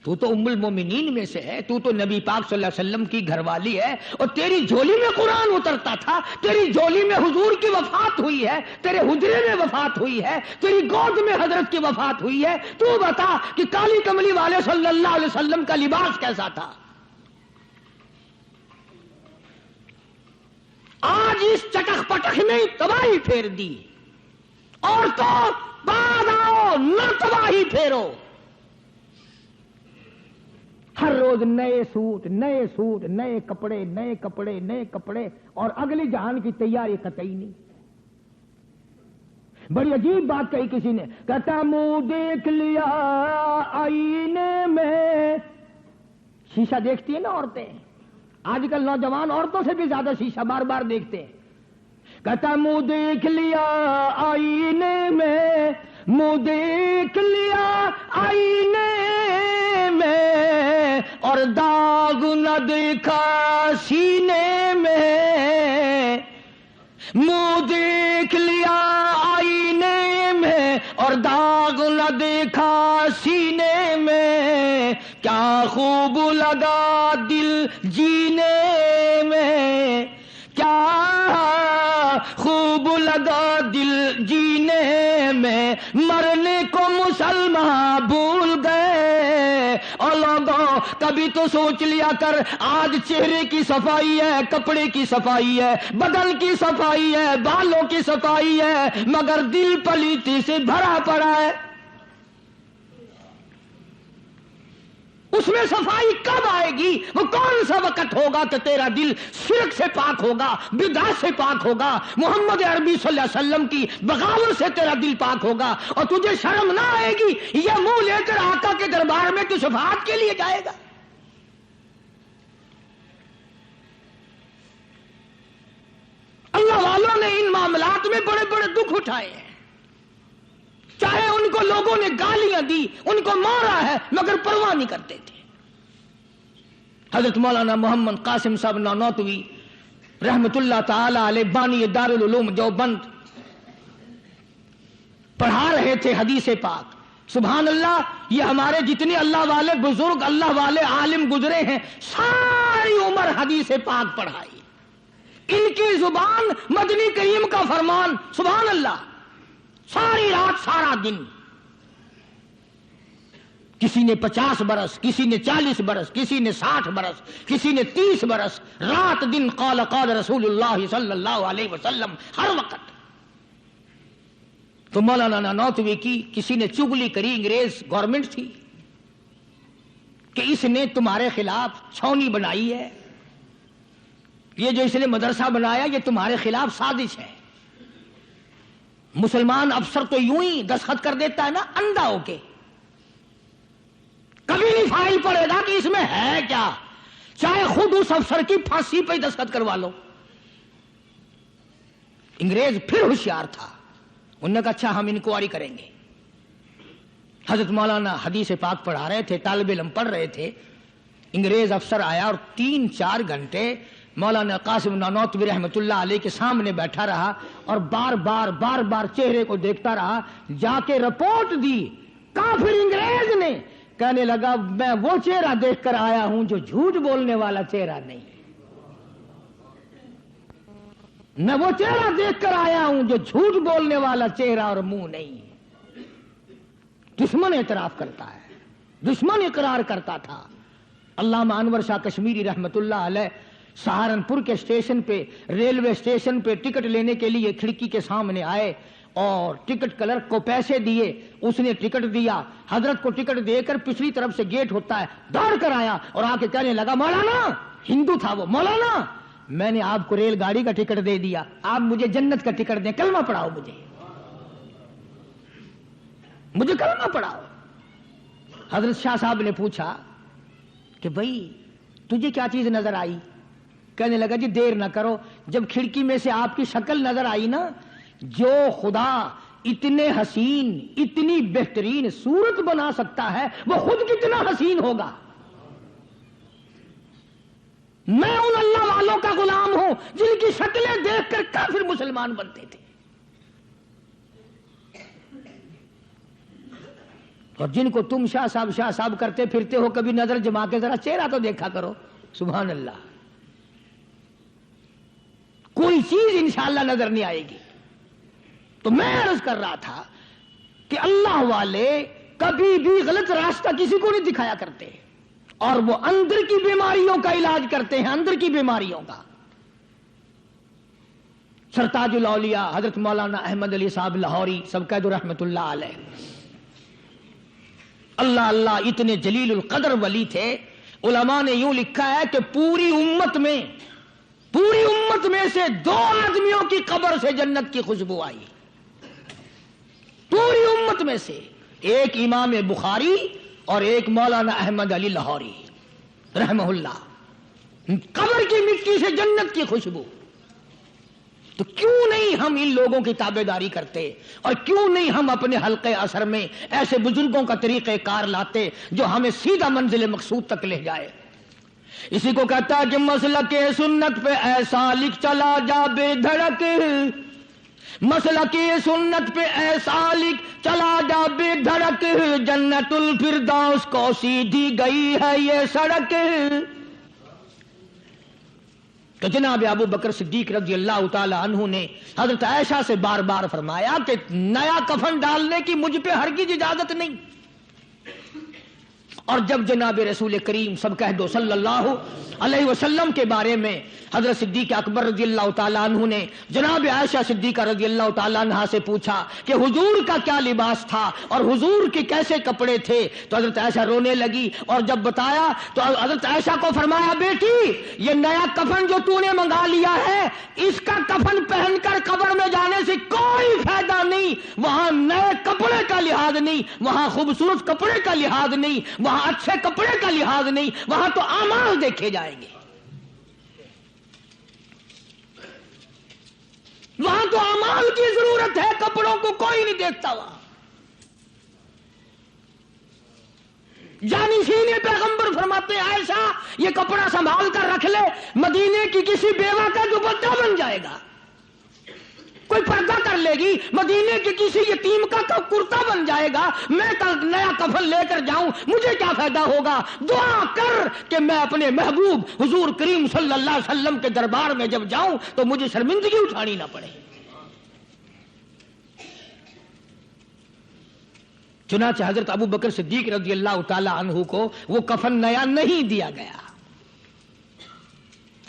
تو تو ام المومنین میں سے ہے، تو نبی پاک صلی اللہ علیہ وسلم کی گھر والی ہے، اور تیری جھولی میں قرآن اترتا تھا، تیری جھولی میں حضور کی وفات ہوئی ہے، تیرے حجرے میں وفات ہوئی ہے، تیری گود میں حضرت کی وفات ہوئی ہے. تو بتا کہ کالی کملی والے صلی اللہ علیہ وسلم کا لباس کیسا تھا؟ آج اس چٹخ پٹخ میں تباہی پھیر دی. اور تو بعد آؤ نہ تباہی پھیرو. ہر روز نئے سوٹ نئے سوٹ، نئے کپڑے نئے کپڑے نئے کپڑے، اور اگلی جہان کی تیاری قطعی نہیں. بڑی عجیب بات کہی کسی نے، کہتا منہ دیکھ لیا آئینے میں. شیشہ دیکھتی ہیں نا عورتیں، آج کل نوجوان عورتوں سے بھی زیادہ شیشہ بار بار دیکھتے ہیں. کہتا منہ دیکھ لیا آئینے میں، منہ دیکھ لیا آئینے میں، اور داغ نہ دیکھا سینے میں. منہ دیکھ لیا آئینے میں اور داغ نہ دیکھا سینے میں، کیا خوب لگا دل جینے میں، کیا خوب لگا دل جینے میں، مرنے کو مسلمان بھول گئے. اور لوگوں کبھی تو سوچ لیا کر، آج چہرے کی صفائی ہے، کپڑے کی صفائی ہے، بدن کی صفائی ہے، بالوں کی صفائی ہے، مگر دل پلیتی سے بھرا پڑا ہے. اس میں صفائی کب آئے گی؟ وہ کون سا وقت ہوگا کہ تیرا دل شرک سے پاک ہوگا، بدعت سے پاک ہوگا، محمد عربی صلی اللہ علیہ وسلم کی بغاوت سے تیرا دل پاک ہوگا، اور تجھے شرم نہ آئے گی یہ منہ لے کر آقا کے دربار میں تو شفاعت کے لیے جائے گا. اللہ والوں نے ان معاملات میں بڑے بڑے دکھ اٹھائے ہیں، چاہے ان کو لوگوں نے گالیاں دی، ان کو مارا ہے، مگر پرواہ نہیں کرتے تھے. حضرت مولانا محمد قاسم صاحب نانوتوی رحمت اللہ تعالی علیہ بانی دارالعلوم دیوبند پڑھا رہے تھے حدیث پاک. سبحان اللہ، یہ ہمارے جتنے اللہ والے بزرگ، اللہ والے عالم گزرے ہیں، ساری عمر حدیث پاک پڑھائی. ان کی زبان مدنی کریم کا فرمان. سبحان اللہ، ساری رات سارا دن. کسی نے 50 برس، کسی نے 40 برس، کسی نے 60 برس، کسی نے 30 برس، رات دن قال قال رسول اللہ صلی اللہ علیہ وسلم ہر وقت. تو مولانا نانوتوی کی کسی نے چگلی کری، انگریز گورنمنٹ تھی کہ اس نے تمہارے خلاف چھاونی بنائی ہے، یہ جو اس نے مدرسہ بنایا یہ تمہارے خلاف سازش ہے. مسلمان افسر تو یوں ہی دستخط کر دیتا ہے نا اندھا ہو کے, کبھی نہیں فائل پڑے گا کہ اس میں ہے کیا, چاہے خود اس افسر کی پھانسی پہ دستخط کروا لو. انگریز پھر ہوشیار تھا, انہوں نے کہا اچھا ہم انکوائری کریں گے. حضرت مولانا حدیث پاک پڑھا رہے تھے, طالب علم پڑھ رہے تھے, انگریز افسر آیا اور 3-4 گھنٹے مولانا قاسم نانوتوی رحمت اللہ علیہ کے سامنے بیٹھا رہا اور بار بار چہرے کو دیکھتا رہا. جا کے رپورٹ دی کافر انگریز نے, کہنے لگا میں وہ چہرہ دیکھ کر آیا ہوں جو جھوٹ بولنے والا چہرہ نہیں, میں وہ چہرہ دیکھ کر آیا ہوں جو جھوٹ بولنے والا چہرہ اور منہ نہیں. دشمن اعتراف کرتا ہے, دشمن اقرار کرتا تھا. علامہ انور شاہ کشمیری رحمت اللہ علیہ سہارنپور کے اسٹیشن پہ, ریلوے اسٹیشن پہ ٹکٹ لینے کے لیے کھڑکی کے سامنے آئے اور ٹکٹ کلرک کو پیسے دیے, اس نے ٹکٹ دیا, حضرت کو ٹکٹ دے کر پچھلی طرف سے گیٹ ہوتا ہے دوڑ کر آیا اور آ کے کہنے لگا مولانا, ہندو تھا وہ, مولانا میں نے آپ کو ریل گاڑی کا ٹکٹ دے دیا, آپ مجھے جنت کا ٹکٹ دیں, کلمہ پڑھاؤ مجھے کلمہ پڑھاؤ. حضرت شاہ صاحب نے پوچھا کہ بھائی تجھے کیا چیز نظر آئی؟ کہنے لگا جی دیر نہ کرو, جب کھڑکی میں سے آپ کی شکل نظر آئی نا, جو خدا اتنے حسین اتنی بہترین صورت بنا سکتا ہے وہ خود کتنا حسین ہوگا. میں ان اللہ والوں کا غلام ہوں جن کی شکلیں دیکھ کر کافر مسلمان بنتے تھے, اور جن کو تم شاہ صاحب کرتے پھرتے ہو, کبھی نظر جما کے ذرا چہرہ تو دیکھا کرو. سبحان اللہ, کوئی چیز انشاءاللہ نظر نہیں آئے گی. تو میں عرض کر رہا تھا کہ اللہ والے کبھی بھی غلط راستہ کسی کو نہیں دکھایا کرتے, اور وہ اندر کی بیماریوں کا علاج کرتے ہیں, اندر کی بیماریوں کا. سرتاج الاولیاء حضرت مولانا احمد علی صاحب لاہوری سب قید رحمت اللہ علیہ, اللہ اتنے جلیل القدر ولی تھے. علماء نے یوں لکھا ہے کہ پوری امت میں سے 2 آدمیوں کی قبر سے جنت کی خوشبو آئی, پوری امت میں سے, ایک امام بخاری اور ایک مولانا احمد علی لاہوری رحمہ اللہ. قبر کی مٹی سے جنت کی خوشبو. تو کیوں نہیں ہم ان لوگوں کی تابعداری کرتے, اور کیوں نہیں ہم اپنے حلقے اثر میں ایسے بزرگوں کا طریقہ کار لاتے جو ہمیں سیدھا منزل مقصود تک لے جائے. اسی کو کہتا ہے کہ مسلک سنت پہ ایسا لکھ چلا جا بے دھڑک, مسلک سنت پہ ایسا لکھ چلا جا بے دھڑک, جنت الفردوس کو سیدھی گئی ہے یہ سڑک. تو جناب ابو بکر صدیق رضی اللہ تعالی عنہ نے حضرت عائشہ سے بار بار فرمایا کہ نیا کفن ڈالنے کی مجھ پہ ہرگز اجازت نہیں. اور جب جناب رسول کریم سب کہہ دو صلی اللہ علیہ وسلم کے بارے میں حضرت صدیق اکبر رضی اللہ تعالیٰ عنہ نے جناب عائشہ صدیقہ رضی اللہ تعالیٰ عنہ سے پوچھا کہ حضور کا کیا لباس تھا اور حضور کے کیسے کپڑے تھے, تو حضرت عائشہ رونے لگی, اور جب بتایا تو حضرت عائشہ کو فرمایا بیٹی یہ نیا کفن جو تو نے منگا لیا ہے اس کا کفن پہن کر قبر میں جانے سے کوئی فائدہ نہیں. وہاں نئے کپڑے کا لحاظ نہیں, وہاں خوبصورت کپڑے کا لحاظ نہیں, وہاں اچھے کپڑے کا لحاظ نہیں, وہاں تو اعمال دیکھے جائیں گے, وہاں تو اعمال کی ضرورت ہے, کپڑوں کو کوئی نہیں دیکھتا. وہاں جانشین پیغمبر فرماتے ہیں عائشہ یہ کپڑا سنبھال کر رکھ لے, مدینے کی کسی بیوہ کا دوپٹہ بن جائے گا, کوئی پردہ کر لے گی, مدینے کے کسی یتیم کا کرتا بن جائے گا. میں کل نیا کفن لے کر جاؤں مجھے کیا فائدہ ہوگا؟ دعا کر کہ میں اپنے محبوب حضور کریم صلی اللہ علیہ وسلم کے دربار میں جب جاؤں تو مجھے شرمندگی اٹھانی نہ پڑے. چنانچہ حضرت ابو بکر صدیق رضی اللہ تعالی عنہ کو وہ کفن نیا نہیں دیا گیا.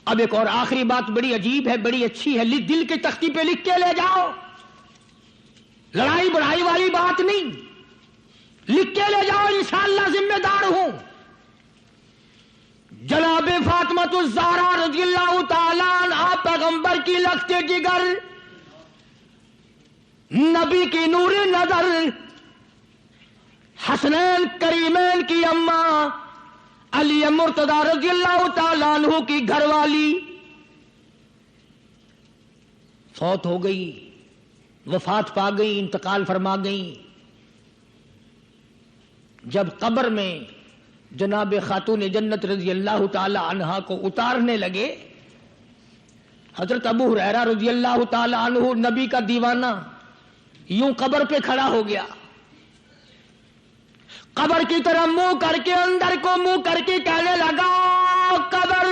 اب ایک اور آخری بات بڑی عجیب ہے, بڑی اچھی ہے, دل کی تختی پہ لکھ کے لے جاؤ, لڑائی بڑائی والی بات نہیں, لکھ کے لے جاؤ, انشاءاللہ ذمہ دار ہوں. جناب فاطمہ الزہرا رضی اللہ تعالی پیغمبر کی لخت جگر، نبی کی نور نظر، حسنین کریمین کی اماں علی مرتضی رضی اللہ تعالیٰ عنہ کی گھر والی فوت ہو گئی، وفات پا گئی، انتقال فرما گئی۔ جب قبر میں جناب خاتون جنت رضی اللہ تعالی عنہا کو اتارنے لگے، حضرت ابو ہریرہ رضی اللہ تعالی عنہ نبی کا دیوانہ یوں قبر پہ کھڑا ہو گیا، قبر کی طرح منہ کر کے اندر کو منہ کر کے کہنے لگا، قبر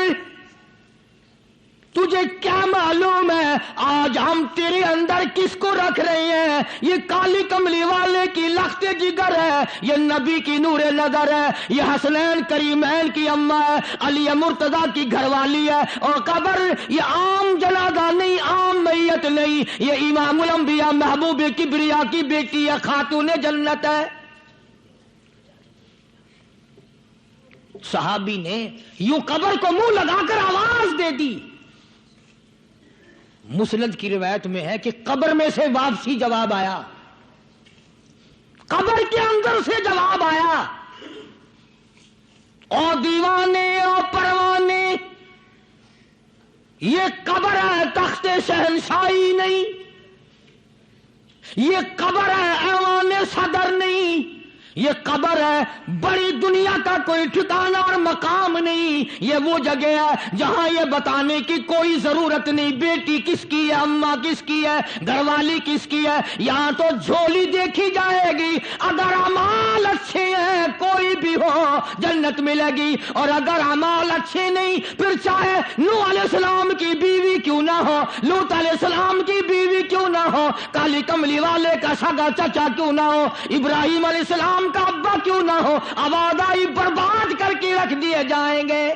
تجھے کیا معلوم ہے آج ہم تیرے اندر کس کو رکھ رہے ہیں؟ یہ کالی کملی والے کی لخت جگر ہے، یہ نبی کی نور نظر ہے، یہ حسنین کریمین کی اماں ہے، علی مرتضی کی گھر والی ہے، اور قبر یہ عام جنازہ نہیں، عام میت نہیں، یہ امام الانبیاء محبوب کبریا کی بیٹی ہے، خاتون جنت ہے۔ صحابی نے یوں قبر کو منہ لگا کر آواز دے دی۔ مسند کی روایت میں ہے کہ قبر میں سے واپسی جواب آیا، قبر کے اندر سے جواب آیا، اور دیوانے اور پروانے، یہ قبر ہے تخت شہنشاہی نہیں، یہ قبر ہے ایوان صدر نہیں، یہ قبر ہے بڑی دنیا کا کوئی ٹھکانہ اور مقام نہیں، یہ وہ جگہ ہے جہاں یہ بتانے کی کوئی ضرورت نہیں بیٹی کس کی ہے، اماں کس کی ہے، گھر والی کس کی ہے، یہاں تو جھولی دیکھی جائے گی، اگر اعمال اچھے ہیں کوئی بھی ہو جنت ملے گی، اور اگر اعمال اچھے نہیں پھر چاہے نوح علیہ السلام کی بیوی کیوں نہ ہو، لوط علیہ السلام کی بیوی کیوں نہ ہو، کالی کملی والے کا سگا چچا کیوں نہ ہو، ابراہیم علیہ السلام کا ابا کیوں نہ ہو، آبادائی برباد کر کے رکھ دیے جائیں گے۔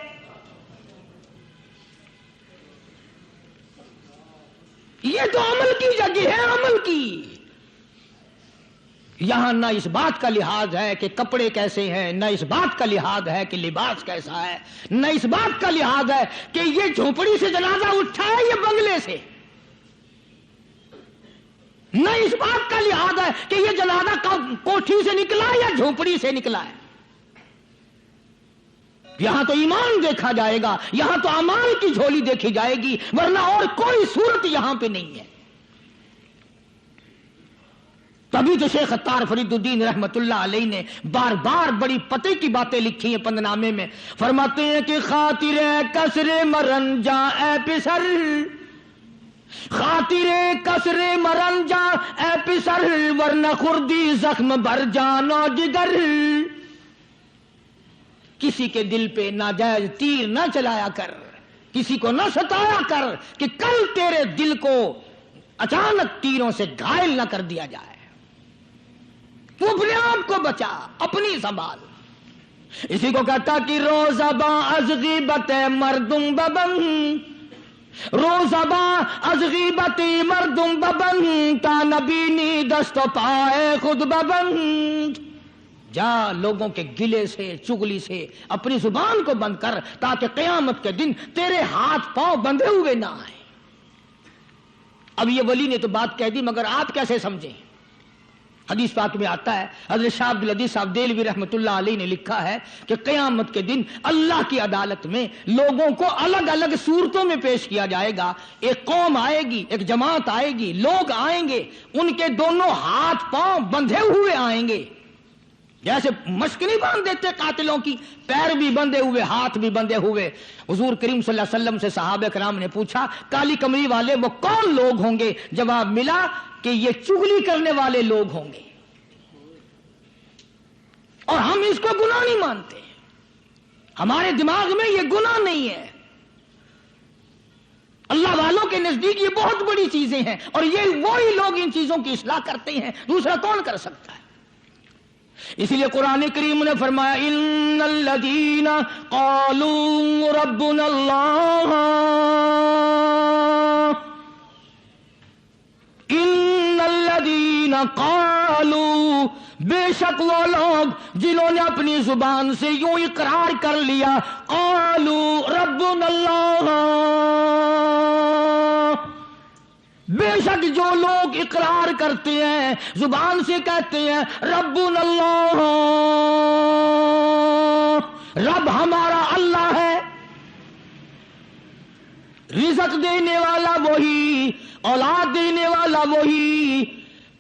یہ تو عمل کی جگہ ہے، عمل کی۔ یہاں نہ اس بات کا لحاظ ہے کہ کپڑے کیسے ہیں، نہ اس بات کا لحاظ ہے کہ لباس کیسا ہے، نہ اس بات کا لحاظ ہے کہ یہ جھونپڑی سے جنازہ اٹھا ہے یا بنگلے سے، نہ اس بات کا لحاظ ہے کہ یہ جنازہ کوٹھی سے نکلا یا جھونپڑی سے نکلا ہے۔ یہاں تو ایمان دیکھا جائے گا، یہاں تو اعمال کی جھولی دیکھی جائے گی، ورنہ اور کوئی صورت یہاں پہ نہیں ہے۔ تبھی تو شیخ عطار فرید الدین رحمت اللہ علیہ نے بار بار بڑی پتے کی باتیں لکھی ہیں پندنامے میں، فرماتے ہیں کہ خاطر کسر مرن جا اے پسر، خاطر کسر مرن جا اے پسر، ورنہ خردی زخم بھر جان و جگر۔ کسی کے دل پہ ناجائز تیر نہ چلایا کر، کسی کو نہ ستایا کر کہ کل تیرے دل کو اچانک تیروں سے گھائل نہ کر دیا جائے۔ تو اپنے آپ کو بچا، اپنی سنبھال۔ اسی کو کہتا کہ روزباں از غیبت مردم ببن، روزباں از غیبت مردم ببن، تا نبینی دست و پائے خود ببند۔ جا لوگوں کے گلے سے چگلی سے اپنی زبان کو بند کر، تاکہ قیامت کے دن تیرے ہاتھ پاؤں بندھے ہوئے نہ آئیں۔ اب یہ ولی نے تو بات کہہ دی، مگر آپ کیسے سمجھیں؟ حدیث پاک میں آتا ہے، حضرت شاہ عبد العزیز صاحب دہلوی رحمۃ اللہ علیہ نے لکھا ہے کہ قیامت کے دن اللہ کی عدالت میں لوگوں کو الگ الگ صورتوں میں پیش کیا جائے گا۔ ایک قوم آئے گی، ایک جماعت آئے گی، لوگ آئیں گے، ان کے دونوں ہاتھ پاؤں بندھے ہوئے آئیں گے، جیسے مشک نہیں باندھ دیتے قاتلوں کی، پیر بھی بندھے ہوئے، ہاتھ بھی بندھے ہوئے۔ حضور کریم صلی اللہ علیہ وسلم سے صحابہ کرام نے پوچھا کالی کمری والے وہ کون لوگ ہوں گے؟ جواب ملا کہ یہ چغلی کرنے والے لوگ ہوں گے، اور ہم اس کو گناہ نہیں مانتے، ہمارے دماغ میں یہ گناہ نہیں ہے۔ اللہ والوں کے نزدیک یہ بہت بڑی چیزیں ہیں، اور یہ وہی لوگ ان چیزوں کی اصلاح کرتے ہیں، دوسرا کون کر سکتا ہے؟ اسی لیے قرآن کریم نے فرمایا ان الذین قالوا ربنا اللہ، ان الذین قالوا، بے شک وہ لوگ جنہوں نے اپنی زبان سے یوں اقرار کر لیا، قالوا ربنا اللہ، شک جو لوگ اقرار کرتے ہیں، زبان سے کہتے ہیں ربنا اللہ، رب ہمارا اللہ ہے، رزق دینے والا وہی، اولاد دینے والا وہی،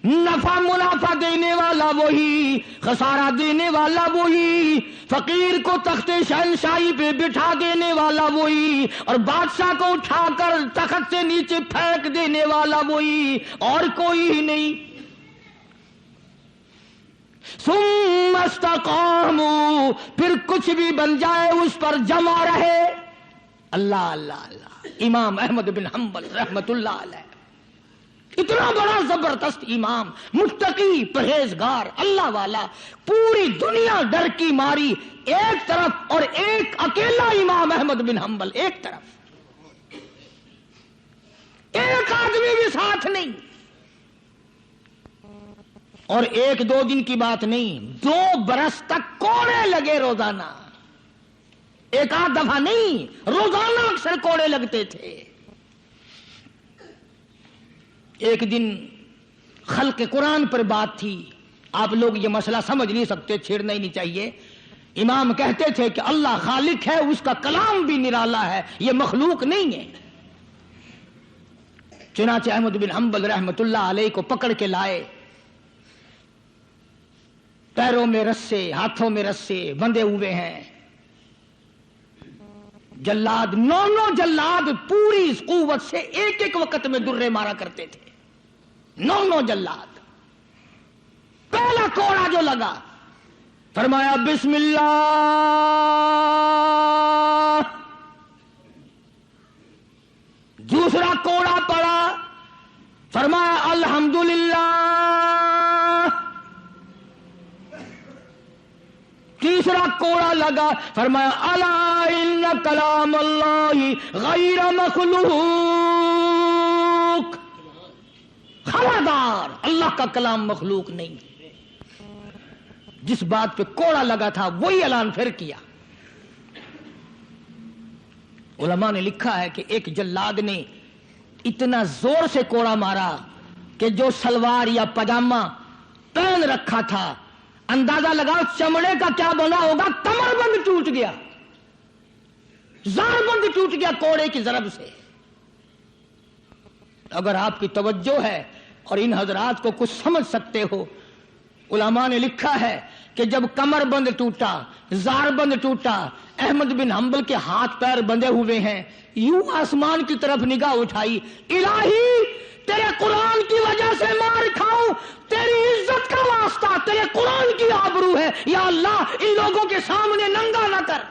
نفع منافع دینے والا وہی، خسارہ دینے والا وہی، فقیر کو تخت شہنشاہی پہ بٹھا دینے والا وہی، اور بادشاہ کو اٹھا کر تخت سے نیچے پھینک دینے والا وہی، اور کوئی ہی نہیں۔ ثم استقاموا، پھر کچھ بھی بن جائے اس پر جمع رہے۔ اللہ اللہ اللہ، امام احمد بن حنبل رحمت اللہ علیہ، اتنا بڑا زبردست امام، متقی، پرہیزگار، اللہ والا، پوری دنیا ڈر کی ماری ایک طرف، اور ایک اکیلا امام احمد بن حنبل ایک طرف، ایک آدمی بھی ساتھ نہیں، اور ایک دو دن کی بات نہیں، 2 برس تک کوڑے لگے روزانہ، ایک آدھ دفعہ نہیں، روزانہ اکثر کوڑے لگتے تھے۔ ایک دن خلق قرآن پر بات تھی، آپ لوگ یہ مسئلہ سمجھ نہیں سکتے، چھیڑنا ہی نہیں چاہیے۔ امام کہتے تھے کہ اللہ خالق ہے، اس کا کلام بھی نرالا ہے، یہ مخلوق نہیں ہے۔ چنانچہ احمد بن حنبل رحمت اللہ علیہ کو پکڑ کے لائے، پیروں میں رسے، ہاتھوں میں رسے بندھے ہوئے ہیں، جلاد، 9 جلاد پوری قوت سے ایک ایک وقت میں درے مارا کرتے تھے، 9 جلاد۔ پہلا کوڑا جو لگا، فرمایا بسم اللہ، دوسرا کوڑا پڑا، فرمایا الحمدللہ، تیسرا کوڑا لگا، فرمایا الا ان کلام اللہ غیر مخلوق، خبردار، اللہ کا کلام مخلوق نہیں۔ جس بات پہ کوڑا لگا تھا وہی اعلان پھر کیا۔ علماء نے لکھا ہے کہ ایک جلاد نے اتنا زور سے کوڑا مارا کہ جو سلوار یا پاجامہ پہن رکھا تھا، اندازہ لگاؤ چمڑے کا کیا بنا ہوگا، کمر بند ٹوٹ گیا، زار بند ٹوٹ گیا کوڑے کی ضرب سے۔ اگر آپ کی توجہ ہے اور ان حضرات کو کچھ سمجھ سکتے ہو، علماء نے لکھا ہے کہ جب کمر بند ٹوٹا، زار بند ٹوٹا، احمد بن حنبل کے ہاتھ پیر بندھے ہوئے ہیں، یوں آسمان کی طرف نگاہ اٹھائی، الہی تیرے قرآن کی وجہ سے مار کھاؤں، تیری عزت کا واسطہ، تیرے قرآن کی آبرو ہے، یا اللہ ان لوگوں کے سامنے ننگا نہ کر۔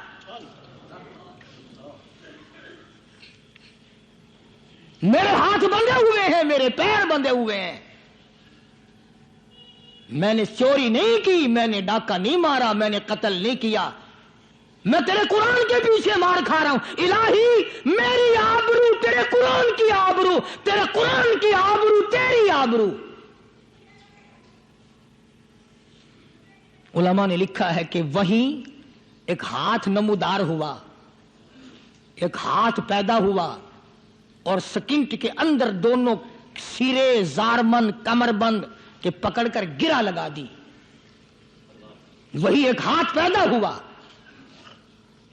میرے ہاتھ بندھے ہوئے ہیں، میرے پیر بندھے ہوئے ہیں، میں نے چوری نہیں کی، میں نے ڈاکہ نہیں مارا، میں نے قتل نہیں کیا، میں تیرے قرآن کے پیچھے مار کھا رہا ہوں، الہی میری آبرو تیرے قرآن کی آبرو، تیرے قرآن کی آبرو تیری آبرو۔ علماء نے لکھا ہے کہ وہیں ایک ہاتھ نمودار ہوا، ایک ہاتھ پیدا ہوا، اور سکینٹ کے اندر دونوں سرے زارمن کمر بند کے پکڑ کر گرا لگا دی۔ وہی ایک ہاتھ پیدا ہوا،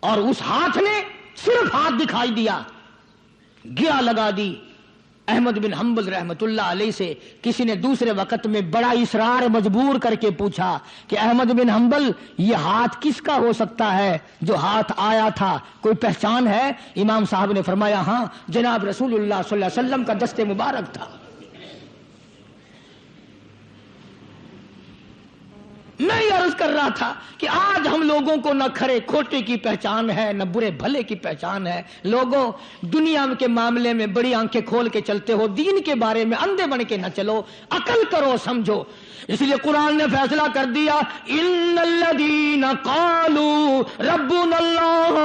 اور اس ہاتھ نے صرف ہاتھ دکھائی دیا، گرا لگا دی۔ احمد بن حنبل رحمت اللہ علیہ سے کسی نے دوسرے وقت میں بڑا اصرار مجبور کر کے پوچھا کہ احمد بن حنبل یہ ہاتھ کس کا ہو سکتا ہے جو ہاتھ آیا تھا، کوئی پہچان ہے؟ امام صاحب نے فرمایا ہاں، جناب رسول اللہ صلی اللہ علیہ وسلم کا دست مبارک تھا۔ میں یہ عرض کر رہا تھا کہ آج ہم لوگوں کو نہ کھرے کھوٹے کی پہچان ہے، نہ برے بھلے کی پہچان ہے۔ لوگوں دنیا کے معاملے میں بڑی آنکھیں کھول کے چلتے ہو، دین کے بارے میں اندھے بن کے نہ چلو، عقل کرو، سمجھو۔ اس لیے قرآن نے فیصلہ کر دیا، ان الذین قالوا ربنا اللہ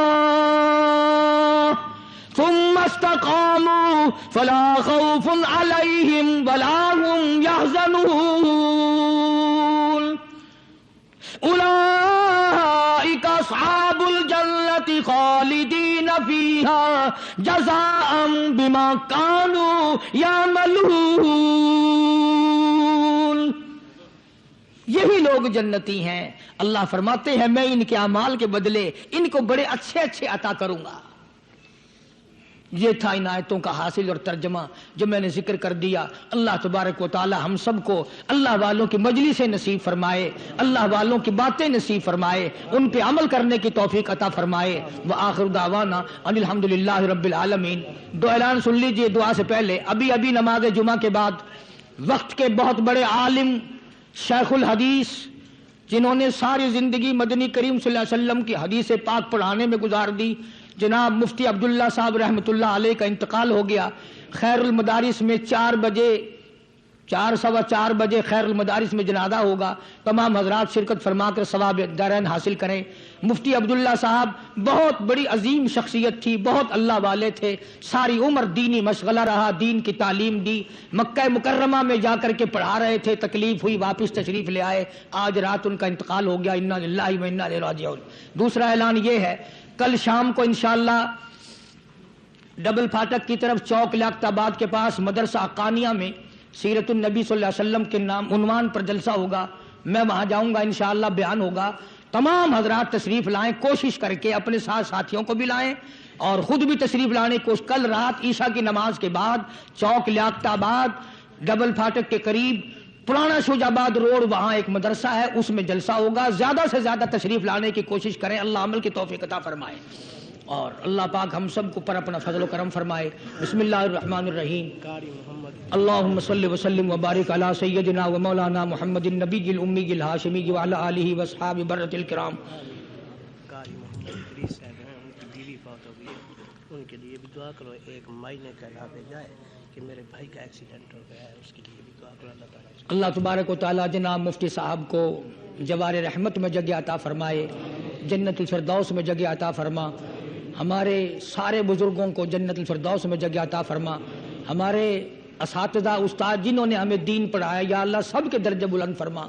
ثم استقاموا فلا خوف علیہم ولا هم يحزنون اولئک اصحاب الجنة الجنة خالدین فیہا جزاء بما كانوا يعملون. یہی لوگ جنتی ہیں. اللہ فرماتے ہیں میں ان کے اعمال کے بدلے ان کو بڑے اچھے اچھے عطا کروں گا. یہ تھا ان آیتوں کا حاصل اور ترجمہ جو میں نے ذکر کر دیا. اللہ تبارک و تعالی ہم سب کو اللہ والوں کی مجلس نصیب فرمائے, اللہ والوں کی باتیں نصیب فرمائے, ان پہ عمل کرنے کی توفیق عطا فرمائے. وآخر دعوانا ان الحمدللہ رب العالمین. دو اعلان سن لیجئے دعا سے پہلے. ابھی نماز جمعہ کے بعد وقت کے بہت بڑے عالم شیخ الحدیث جنہوں نے ساری زندگی مدنی کریم صلی اللہ علیہ وسلم کی حدیث پاک پڑھانے میں گزار دی, جناب مفتی عبداللہ صاحب رحمۃ اللہ علیہ کا انتقال ہو گیا. خیر المدارس میں 4:15 بجے خیر المدارس میں جنازہ ہوگا. تمام حضرات شرکت فرما کر ثواب دارین حاصل کریں. مفتی عبداللہ صاحب بہت بڑی عظیم شخصیت تھی, بہت اللہ والے تھے, ساری عمر دینی مشغلہ رہا, دین کی تعلیم دی, مکہ مکرمہ میں جا کر کے پڑھا رہے تھے, تکلیف ہوئی واپس تشریف لے آئے, آج رات ان کا انتقال ہو گیا. انا للہ و انا الیہ راجعون. دوسرا اعلان یہ ہے کل شام کو انشاءاللہ ڈبل پھاٹک کی طرف چوک لیاقت آباد کے پاس مدرسہ حقانیہ میں سیرت النبی صلی اللہ علیہ وسلم کے نام عنوان پر جلسہ ہوگا. میں وہاں جاؤں گا انشاءاللہ, بیان ہوگا. تمام حضرات تشریف لائیں, کوشش کر کے اپنے ساتھ ساتھیوں کو بھی لائیں اور خود بھی تشریف لانے کو. کل رات عشاء کی نماز کے بعد چوک لیاقت آباد ڈبل پھاٹک کے قریب پرانا شجاباد روڈ وہاں ایک مدرسہ ہے, اس میں جلسہ ہوگا. زیادہ سے زیادہ تشریف لانے کی کوشش کریں, اللہ عمل کی توفیق عطا فرمائے اور اللہ پاک ہم سب کو پر اپنا فضل و کرم فرمائے. بسم اللہ الرحمن الرحیم. اللہم صلی وسلم وبارک علی سیدنا و مولانا محمد النبی الامی الہاشمی وعلی آلہ واصحاب برۃ الکرام. قاری محمد ادریس صاحب ہیں, ان کی بیوی فوت ہو گئی ہے, ان کے لیے بھی دعا کرو. ایک مہینے کا علاقہ جائے کہ میرے بھائی کا ایکسیڈنٹ ہو گیا ہے, اس کے لیے بھی دعا کرو. اللہ تعالیٰ اللہ تبارک و تعالی جناب مفتی صاحب کو جوار رحمت میں جگہ عطا فرمائے, جنت الفردوس میں جگہ عطا فرما. ہمارے سارے بزرگوں کو جنت الفردوس میں جگہ عطا فرما. ہمارے اساتذہ استاد جنہوں نے ہمیں دین پڑھایا یا اللہ سب کے درجے بلند فرما,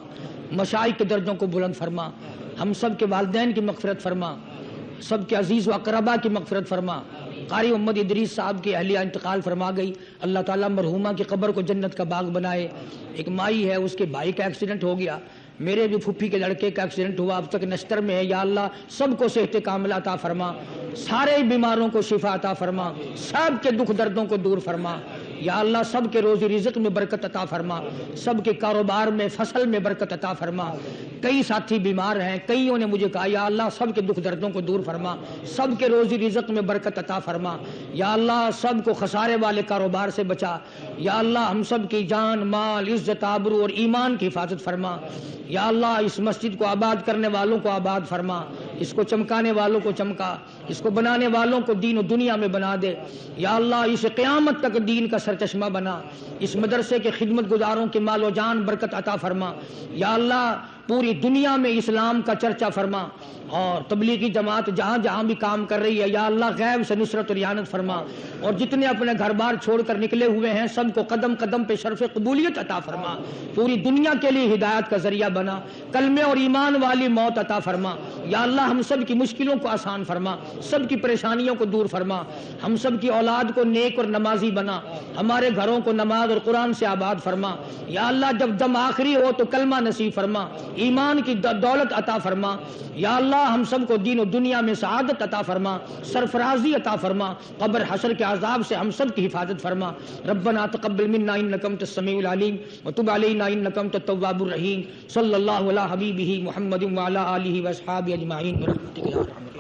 مشائخ کے درجوں کو بلند فرما. ہم سب کے والدین کی مغفرت فرما, سب کے عزیز و اقربا کی مغفرت فرما. قاری محمد ادریس صاحب کی اہلیہ انتقال فرما گئی, اللہ تعالیٰ مرحومہ کی قبر کو جنت کا باغ بنائے. ایک مائی ہے, اس کے بھائی کا ایکسیڈنٹ ہو گیا, میرے بھی پھپھی کے لڑکے کا ایکسیڈنٹ ہوا, اب تک نشتر میں ہے. یا اللہ سب کو صحت کاملہ عطا فرما, سارے بیماروں کو شفا عطا فرما, سب کے دکھ دردوں کو دور فرما. یا اللہ سب کے روزی رزق میں برکت عطا فرما, سب کے کاروبار میں فصل میں برکت عطا فرما. کئی ساتھی بیمار ہیں, کئیوں نے مجھے کہا یا اللہ سب کے دکھ دردوں کو دور فرما, سب کے روزی رزق میں برکت عطا فرما. یا اللہ سب کو خسارے والے کاروبار سے بچا. یا اللہ ہم سب کی جان مال عزت آبرو اور ایمان کی حفاظت فرما. یا اللہ اس مسجد کو آباد کرنے والوں کو آباد فرما, اس کو چمکانے والوں کو چمکا, اس کو بنانے والوں کو دین و دنیا میں بنا دے. یا اللہ اس قیامت تک دین کا سرچشمہ بنا, اس مدرسے کے خدمت گزاروں کے مال و جان برکت عطا فرما. یا اللہ پوری دنیا میں اسلام کا چرچا فرما اور تبلیغی جماعت جہاں جہاں بھی کام کر رہی ہے یا اللہ غیب سے نصرت اور اعانت فرما. اور جتنے اپنے گھر بار چھوڑ کر نکلے ہوئے ہیں سب کو قدم قدم پہ شرف قبولیت عطا فرما, پوری دنیا کے لیے ہدایت کا ذریعہ بنا, کلمے اور ایمان والی موت عطا فرما. یا اللہ ہم سب کی مشکلوں کو آسان فرما, سب کی پریشانیوں کو دور فرما, ہم سب کی اولاد کو نیک اور نمازی بنا, ہمارے گھروں کو نماز اور قرآن سے آباد فرما. یا اللہ جب دم آخری ہو تو کلمہ نصیب فرما, ایمان کی دولت عطا فرما. یا اللہ ہم سب کو دین و دنیا میں سعادت عطا فرما, سرفرازی عطا فرما, قبر حشر کے عذاب سے ہم سب کی حفاظت فرما. ربنا تقبل منا انک انت السمیع العلیم وتب علینا انک انت التواب الرحیم. صلی اللہ علی حبیبہ محمد وعلی آلہ واصحابہ اجمعین برحمتک یا ارحم الراحمین.